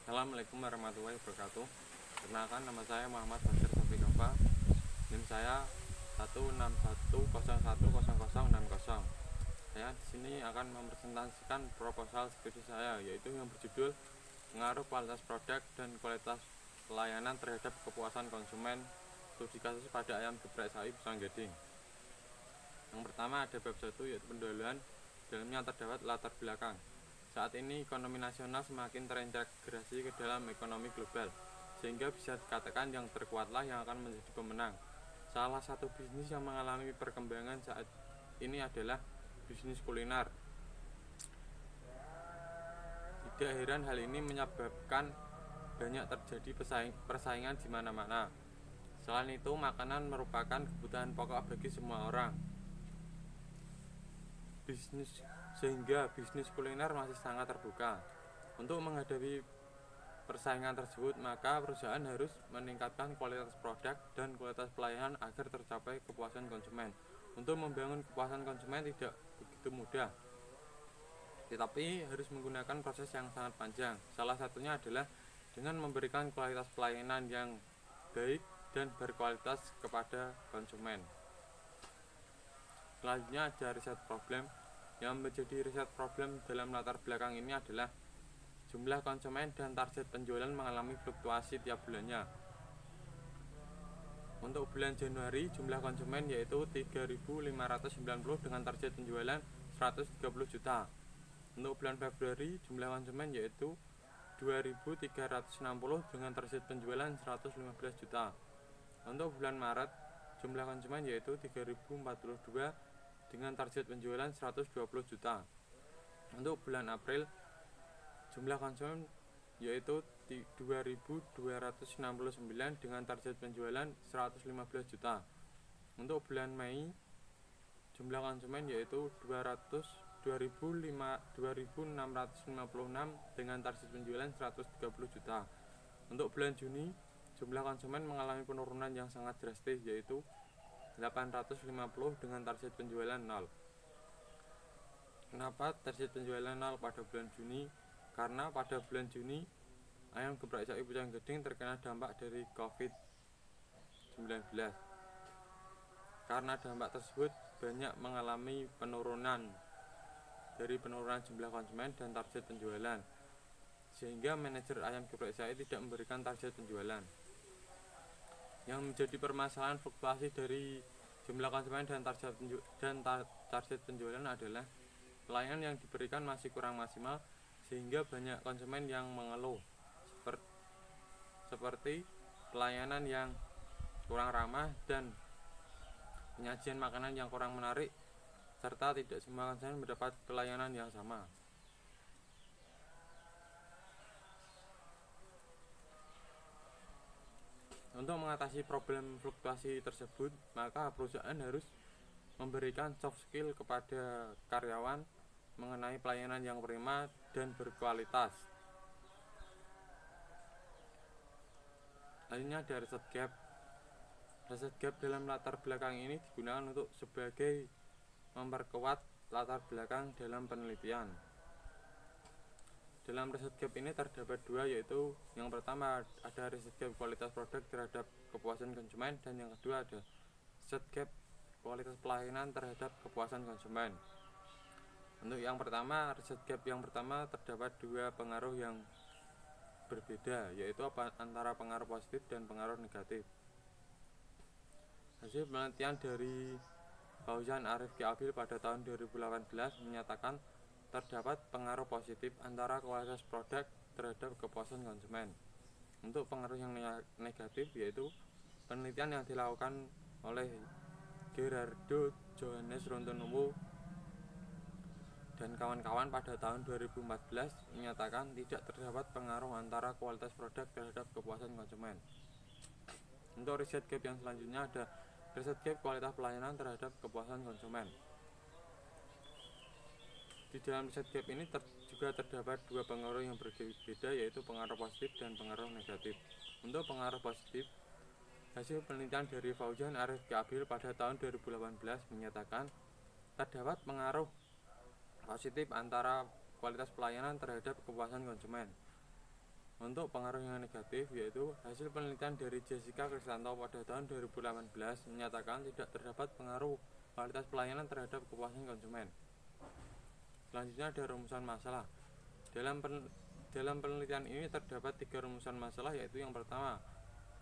Assalamualaikum warahmatullahi wabarakatuh. Perkenalkan, nama saya Muhammad Fajar Safikova. NIM saya 161010060. Saya di sini akan mempresentasikan proposal skripsi saya, yaitu yang berjudul Pengaruh Kualitas Produk dan Kualitas Pelayanan Terhadap Kepuasan Konsumen Studi Kasus pada Ayam Geprek Sapi Pisang Gading. Yang pertama ada bab 1, yaitu pendahuluan. Dalamnya terdapat latar belakang. Saat ini ekonomi nasional semakin terintegrasi ke dalam ekonomi global, sehingga bisa dikatakan yang terkuatlah yang akan menjadi pemenang. Salah satu bisnis yang mengalami perkembangan saat ini adalah bisnis kuliner. Tidak heran hal ini menyebabkan banyak terjadi persaingan di mana-mana. Selain itu, makanan merupakan kebutuhan pokok bagi semua orang. Sehingga bisnis kuliner masih sangat terbuka. Untuk menghadapi persaingan tersebut, maka perusahaan harus meningkatkan kualitas produk dan kualitas pelayanan agar tercapai kepuasan konsumen. Untuk membangun kepuasan konsumen tidak begitu mudah, tetapi harus menggunakan proses yang sangat panjang. Salah satunya adalah dengan memberikan kualitas pelayanan yang baik dan berkualitas kepada konsumen. Selanjutnya ada riset problem. Yang menjadi riset problem dalam latar belakang ini adalah jumlah konsumen dan target penjualan mengalami fluktuasi tiap bulannya. Untuk bulan Januari, jumlah konsumen yaitu 3.590 dengan target penjualan 130 juta. Untuk bulan Februari, jumlah konsumen yaitu 2.360 dengan target penjualan 115 juta. Untuk bulan Maret, jumlah konsumen yaitu 3.042 dengan target penjualan 120 juta. Untuk bulan April, jumlah konsumen yaitu 2.269 dengan target penjualan 115 juta. Untuk bulan Mei, jumlah konsumen yaitu 2.656 dengan target penjualan 130 juta. Untuk bulan Juni, jumlah konsumen mengalami penurunan yang sangat drastis, yaitu 850 dengan target penjualan 0. Kenapa target penjualan 0 pada bulan Juni? Karena pada bulan Juni Ayam Geprek Sapi Pisang Gading terkena dampak dari COVID-19. Karena dampak tersebut banyak mengalami penurunan jumlah konsumen dan target penjualan, sehingga manajer Ayam Geprek Sapi tidak memberikan target penjualan. Yang menjadi permasalahan fluktuasi dari jumlah konsumen dan target penjualan adalah pelayanan yang diberikan masih kurang maksimal, sehingga banyak konsumen yang mengeluh, seperti pelayanan yang kurang ramah dan penyajian makanan yang kurang menarik, serta tidak semua konsumen mendapat pelayanan yang sama. Untuk mengatasi problem fluktuasi tersebut, maka perusahaan harus memberikan soft skill kepada karyawan mengenai pelayanan yang prima dan berkualitas. Selanjutnya ada riset gap. Riset gap dalam latar belakang ini digunakan untuk sebagai memperkuat latar belakang dalam penelitian. Dalam riset gap ini terdapat dua, yaitu yang pertama ada riset gap kualitas produk terhadap kepuasan konsumen, dan yang kedua ada riset gap kualitas pelayanan terhadap kepuasan konsumen. Untuk yang pertama, riset gap yang pertama terdapat dua pengaruh yang berbeda, yaitu antara pengaruh positif dan pengaruh negatif. Hasil penelitian dari Fauzan Arif Kiabil pada tahun 2018 menyatakan terdapat pengaruh positif antara kualitas produk terhadap kepuasan konsumen. Untuk pengaruh yang negatif, yaitu penelitian yang dilakukan oleh Gerardo Johannes Rontonuwu dan kawan-kawan pada tahun 2014 menyatakan tidak terdapat pengaruh antara kualitas produk terhadap kepuasan konsumen. Untuk riset gap yang selanjutnya ada riset gap kualitas pelayanan terhadap kepuasan konsumen. Di dalam riset gap ini juga terdapat dua pengaruh yang berbeda, yaitu pengaruh positif dan pengaruh negatif. Untuk pengaruh positif, hasil penelitian dari Fauzan Arif Kiabil pada tahun 2018 menyatakan terdapat pengaruh positif antara kualitas pelayanan terhadap kepuasan konsumen. Untuk pengaruh yang negatif, yaitu hasil penelitian dari Jessica Kristanto pada tahun 2018 menyatakan tidak terdapat pengaruh kualitas pelayanan terhadap kepuasan konsumen. Selanjutnya ada rumusan masalah. Dalam penelitian ini terdapat 3 rumusan masalah, yaitu yang pertama,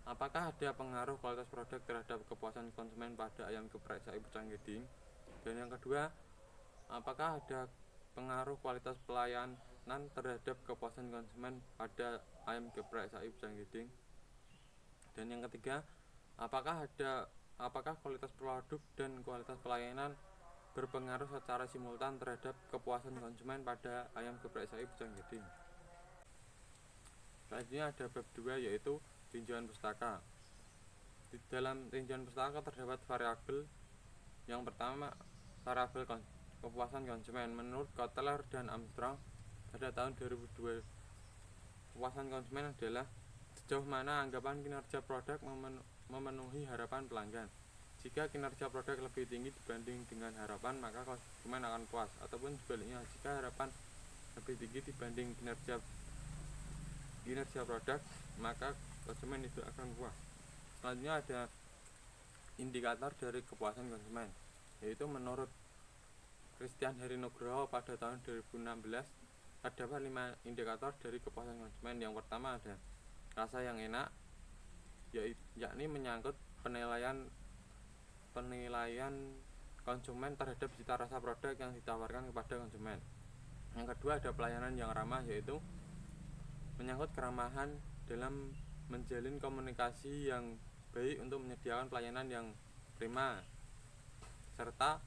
apakah ada pengaruh kualitas produk terhadap kepuasan konsumen pada ayam geprek sapi pucang gading? Dan yang kedua, apakah ada pengaruh kualitas pelayanan terhadap kepuasan konsumen pada ayam geprek sapi pucang gading? Dan yang ketiga, apakah kualitas produk dan kualitas pelayanan berpengaruh secara simultan terhadap kepuasan konsumen pada ayam geprek sapi pucang gading? Selanjutnya ada bab 2, yaitu tinjauan pustaka. Di dalam tinjauan pustaka terdapat variabel. Yang pertama, variabel kepuasan konsumen. Menurut Kotler dan Armstrong pada tahun 2002, kepuasan konsumen adalah sejauh mana anggapan kinerja produk memenuhi harapan pelanggan. Jika kinerja produk lebih tinggi dibanding dengan harapan, maka konsumen akan puas. Ataupun sebaliknya, jika harapan lebih tinggi dibanding kinerja produk, maka konsumen itu akan puas. Selanjutnya ada indikator dari kepuasan konsumen, yaitu menurut Christian Heri Nugroho pada tahun 2016 terdapat 5 indikator dari kepuasan konsumen. Yang pertama ada rasa yang enak, yakni menyangkut penilaian konsumen terhadap cita rasa produk yang ditawarkan kepada konsumen. Yang kedua ada pelayanan yang ramah, yaitu menyangkut keramahan dalam menjalin komunikasi yang baik untuk menyediakan pelayanan yang prima, serta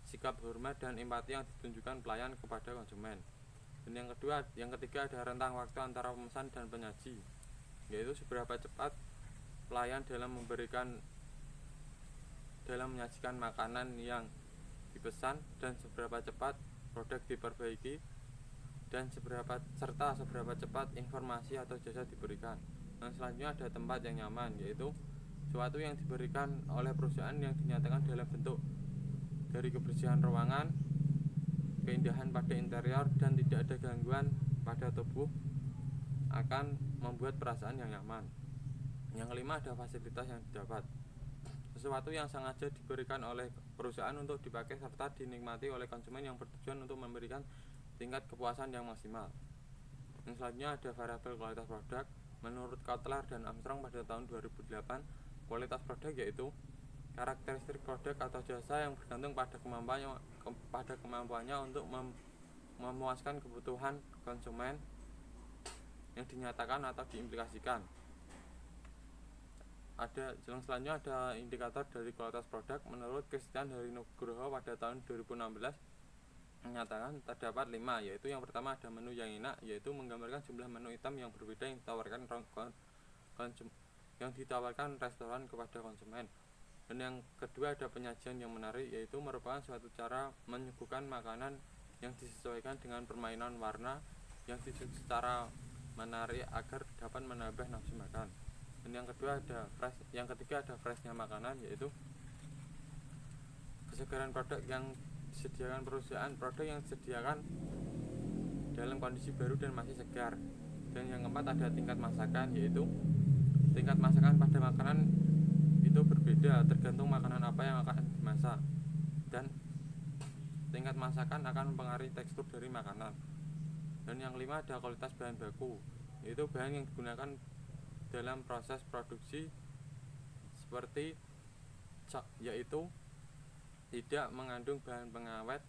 sikap hormat dan empati yang ditunjukkan pelayan kepada konsumen. Dan yang ketiga ada rentang waktu antara pemesan dan penyaji, yaitu seberapa cepat pelayan dalam menyajikan makanan yang dipesan, dan seberapa cepat produk diperbaiki, dan serta seberapa cepat informasi atau jasa diberikan. Dan selanjutnya ada tempat yang nyaman, yaitu suatu yang diberikan oleh perusahaan yang dinyatakan dalam bentuk dari kebersihan ruangan, keindahan pada interior, dan tidak ada gangguan pada tubuh akan membuat perasaan yang nyaman. Yang kelima ada fasilitas yang didapat, sesuatu yang sengaja diberikan oleh perusahaan untuk dipakai serta dinikmati oleh konsumen yang bertujuan untuk memberikan tingkat kepuasan yang maksimal. Yang selanjutnya ada variabel kualitas produk. Menurut Kotler dan Armstrong pada tahun 2008, kualitas produk yaitu karakteristik produk atau jasa yang bergantung pada kemampuannya untuk memuaskan kebutuhan konsumen yang dinyatakan atau diimplikasikan. Yang selanjutnya ada indikator dari kualitas produk. Menurut Christian Heri Nugroho pada tahun 2016 menyatakan terdapat 5, yaitu yang pertama ada menu yang enak, yaitu menggambarkan jumlah menu item yang berbeda yang ditawarkan restoran kepada konsumen. Dan yang kedua ada penyajian yang menarik, yaitu merupakan suatu cara menyuguhkan makanan yang disesuaikan dengan permainan warna yang disusun secara menarik agar dapat menambah nafsu makan. Dan yang ketiga ada freshnya makanan, yaitu kesegaran produk yang disediakan perusahaan, produk yang disediakan dalam kondisi baru dan masih segar. Dan yang keempat ada tingkat masakan, yaitu tingkat masakan pada makanan itu berbeda tergantung makanan apa yang akan dimasak, dan tingkat masakan akan mempengaruhi tekstur dari makanan. Dan yang kelima ada kualitas bahan baku, yaitu bahan yang digunakan dalam proses produksi yaitu tidak mengandung bahan pengawet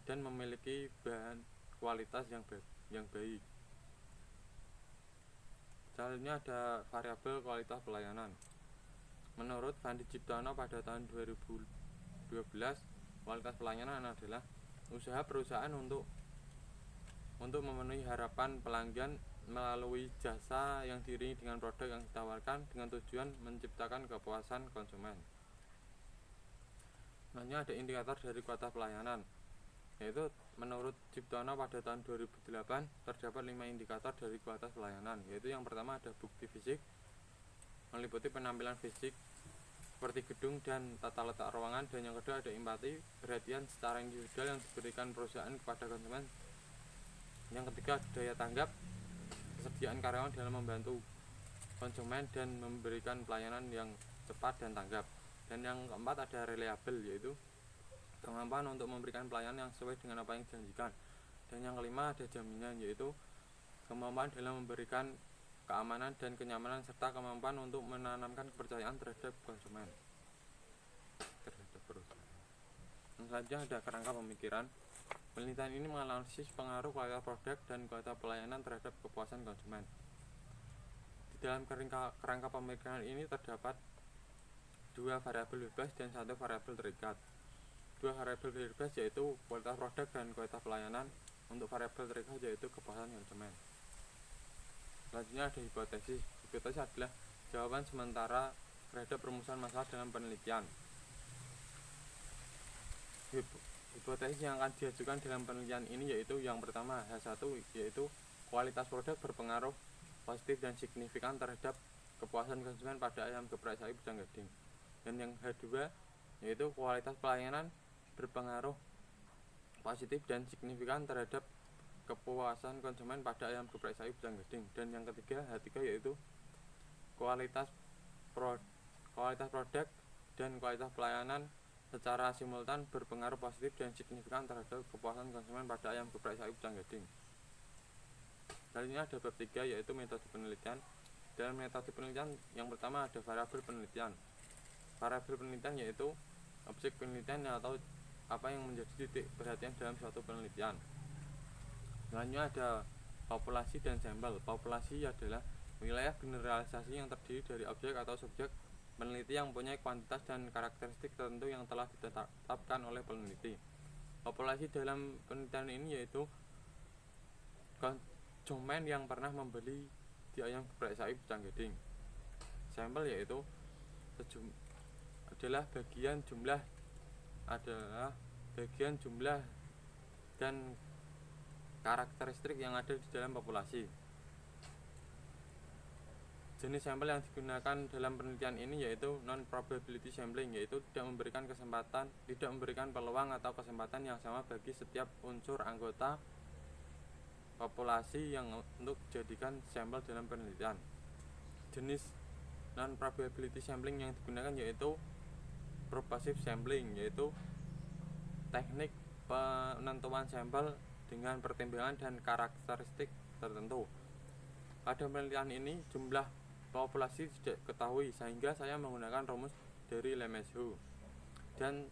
dan memiliki bahan kualitas yang baik. Selanjutnya ada variabel kualitas pelayanan. Menurut Fandi Ciptono pada tahun 2012, kualitas pelayanan adalah usaha perusahaan untuk memenuhi harapan pelanggan melalui jasa yang diiringi dengan produk yang ditawarkan dengan tujuan menciptakan kepuasan konsumen. Selanjutnya ada indikator dari kualitas pelayanan, yaitu menurut Ciptono pada tahun 2008 terdapat 5 indikator dari kualitas pelayanan, yaitu yang pertama ada bukti fisik, meliputi penampilan fisik seperti gedung dan tata letak ruangan. Dan yang kedua ada empati, perhatian secara individual yang diberikan perusahaan kepada konsumen. Yang ketiga daya tanggap, ketersediaan karyawan dalam membantu konsumen dan memberikan pelayanan yang cepat dan tanggap. Dan yang keempat ada reliable, yaitu kemampuan untuk memberikan pelayanan yang sesuai dengan apa yang dijanjikan. Dan yang kelima ada jaminan, yaitu kemampuan dalam memberikan keamanan dan kenyamanan serta kemampuan untuk menanamkan kepercayaan terhadap konsumen, terhadap perusahaan. Selanjutnya ada kerangka pemikiran. Penelitian ini menganalisis pengaruh kualitas produk dan kualitas pelayanan terhadap kepuasan konsumen. Di dalam kerangka pemikiran ini terdapat dua variabel bebas dan satu variabel terikat. Dua variabel bebas yaitu kualitas produk dan kualitas pelayanan. Untuk variabel terikat yaitu kepuasan konsumen. Selanjutnya ada hipotesis. Hipotesis adalah jawaban sementara terhadap perumusan masalah dalam penelitian. Hipotesis yang akan diajukan dalam penelitian ini yaitu yang pertama H1, yaitu kualitas produk berpengaruh positif dan signifikan terhadap kepuasan konsumen pada ayam geprek sapi bujang gading. Dan yang H2 yaitu kualitas pelayanan berpengaruh positif dan signifikan terhadap kepuasan konsumen pada ayam geprek sapi bujang gading. Dan yang ketiga H3 yaitu kualitas produk dan kualitas pelayanan secara simultan berpengaruh positif dan signifikan terhadap kepuasan konsumen pada ayam geprek sapi bujang gading. Selanjutnya ada bab 3 yaitu metode penelitian. Dalam metode penelitian yang pertama ada variabel penelitian. Variabel penelitian yaitu objek penelitian atau apa yang menjadi titik perhatian dalam suatu penelitian. Selanjutnya ada populasi dan sampel. Populasi adalah wilayah generalisasi yang terdiri dari objek atau subjek peneliti yang mempunyai kuantitas dan karakteristik tertentu yang telah ditetapkan oleh peneliti. Populasi dalam penelitian ini yaitu konsumen yang pernah membeli di ayam geprek sapi bujang gading. Sampel yaitu adalah bagian jumlah dan karakteristik yang ada di dalam populasi. Jenis sampel yang digunakan dalam penelitian ini yaitu non-probability sampling, yaitu tidak memberikan peluang atau kesempatan yang sama bagi setiap unsur anggota populasi yang untuk dijadikan sampel dalam penelitian. Jenis non-probability sampling yang digunakan yaitu purposive sampling, yaitu teknik penentuan sampel dengan pertimbangan dan karakteristik tertentu. Pada penelitian ini jumlah populasi tidak ketahui sehingga saya menggunakan rumus dari Lemeshow. Dan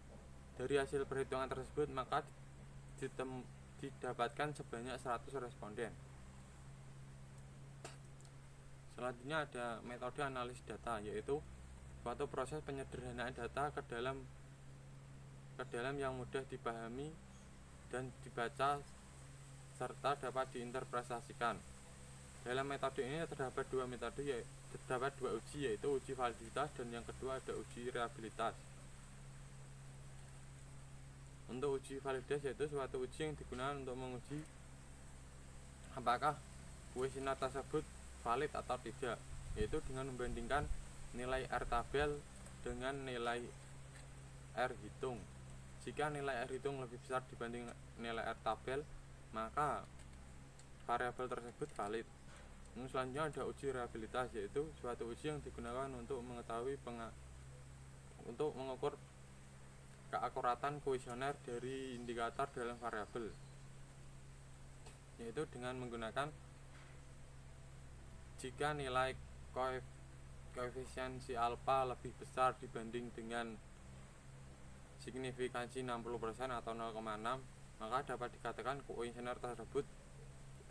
dari hasil perhitungan tersebut maka didapatkan sebanyak 100 responden. Selanjutnya ada metode analisis data, yaitu suatu proses penyederhanaan data ke dalam yang mudah dipahami dan dibaca serta dapat diinterpretasikan. Dalam metode ini terdapat dua uji, yaitu uji validitas dan yang kedua ada uji reliabilitas. Untuk uji validitas yaitu suatu uji yang digunakan untuk menguji apakah kuesioner tersebut valid atau tidak, yaitu dengan membandingkan nilai R tabel dengan nilai R hitung. Jika nilai R hitung lebih besar dibanding nilai R tabel, maka variabel tersebut valid. Selanjutnya ada uji reliabilitas, yaitu suatu uji yang digunakan untuk mengukur keakuratan kuesioner dari indikator dalam variabel, yaitu dengan menggunakan jika nilai koefisiensi alfa lebih besar dibanding dengan signifikansi 60% atau 0,6, maka dapat dikatakan kuesioner tersebut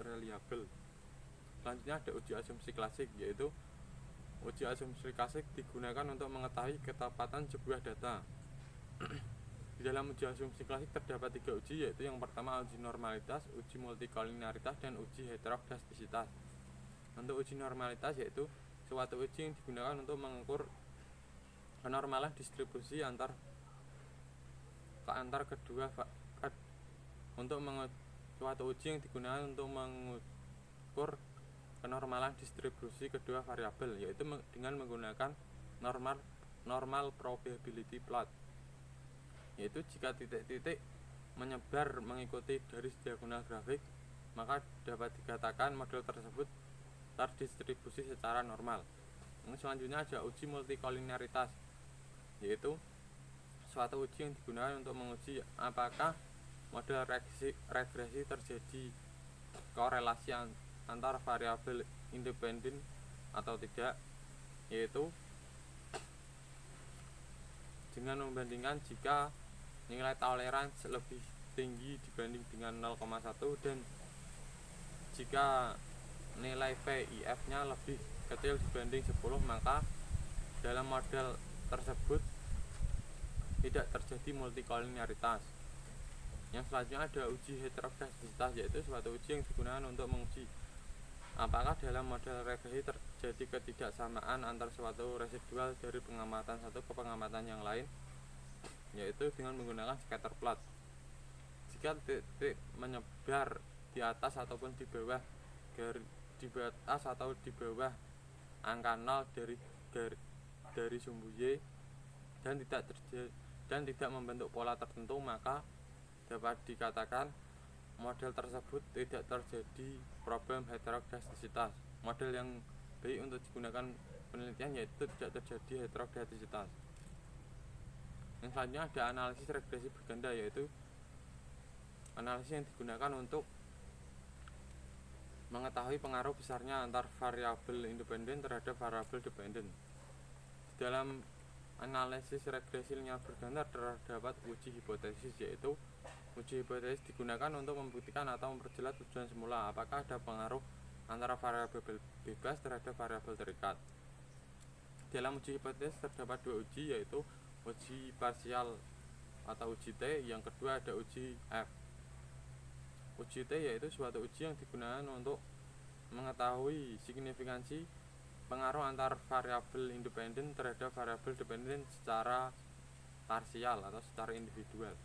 reliable. Selanjutnya ada uji asumsi klasik, yaitu uji asumsi klasik digunakan untuk mengetahui ketepatan sebuah data. Di dalam uji asumsi klasik terdapat 3 uji, yaitu yang pertama uji normalitas, uji multikoliniaritas, dan uji heterodastisitas. Untuk uji normalitas yaitu suatu uji yang digunakan untuk mengukur kenormalan distribusi antar kedua suatu uji yang digunakan untuk mengukur kenormalan distribusi kedua variabel, yaitu dengan menggunakan normal probability plot, yaitu jika titik-titik menyebar mengikuti garis diagonal grafik, maka dapat dikatakan model tersebut terdistribusi secara normal. Yang selanjutnya ada uji multikoliniaritas, yaitu suatu uji yang digunakan untuk menguji apakah model regresi terjadi korelasi antar variabel independen atau tidak, yaitu dengan membandingkan jika nilai toleransi lebih tinggi dibanding dengan 0,1 dan jika nilai VIF-nya lebih kecil dibanding 10, maka dalam model tersebut tidak terjadi multikoliniaritas. Yang selanjutnya ada uji heterogenisitas, yaitu suatu uji yang digunakan untuk menguji apakah dalam model regresi terjadi ketidaksamaan antar suatu residual dari pengamatan satu ke pengamatan yang lain, yaitu dengan menggunakan scatter plot. Jika titik menyebar di atas ataupun di bawah atau di bawah angka 0 dari sumbu Y dan tidak membentuk pola tertentu, maka dapat dikatakan model tersebut tidak terjadi problem heterogenisitas. Model yang baik untuk digunakan penelitian yaitu tidak terjadi heterogenisitas. Yang selanjutnya ada analisis regresi berganda, yaitu analisis yang digunakan untuk mengetahui pengaruh besarnya antar variabel independen terhadap variabel dependen. Dalam analisis regresi linear berganda terdapat uji hipotesis, yaitu uji hipotesis digunakan untuk membuktikan atau memperjelas tujuan semula, apakah ada pengaruh antara variabel bebas terhadap variabel terikat. Dalam uji hipotesis terdapat dua uji, yaitu uji parsial atau uji T, yang kedua ada uji F. Uji T yaitu suatu uji yang digunakan untuk mengetahui signifikansi pengaruh antar variabel independen terhadap variabel dependen secara parsial atau secara individual.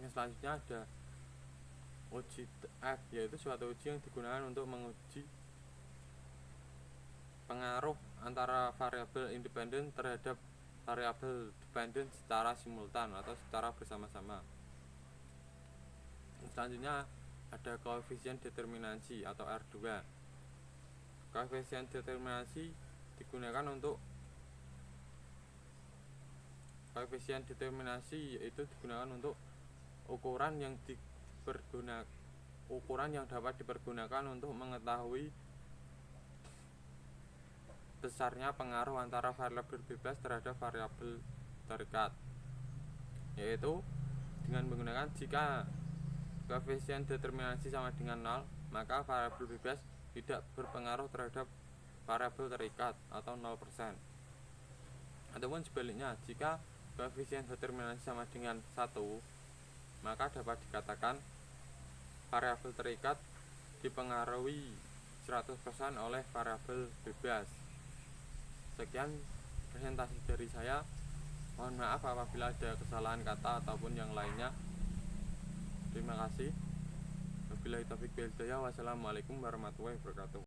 Yang selanjutnya ada uji F, yaitu suatu uji yang digunakan untuk menguji pengaruh antara variabel independen terhadap variabel dependen secara simultan atau secara bersama-sama. Selanjutnya ada koefisien determinasi atau R2. Koefisien determinasi digunakan untuk ukuran yang dapat dipergunakan untuk mengetahui besarnya pengaruh antara variabel bebas terhadap variabel terikat, yaitu dengan menggunakan jika koefisien determinasi sama dengan 0, maka variabel bebas tidak berpengaruh terhadap variabel terikat atau 0%. Ataupun sebaliknya, jika koefisien determinasi sama dengan 1, maka dapat dikatakan variabel terikat dipengaruhi 100% oleh variabel bebas. Sekian presentasi dari saya. Mohon maaf apabila ada kesalahan kata ataupun yang lainnya. Terima kasih. Wabillahi taufiq wal hidayah. Wassalamualaikum warahmatullahi wabarakatuh.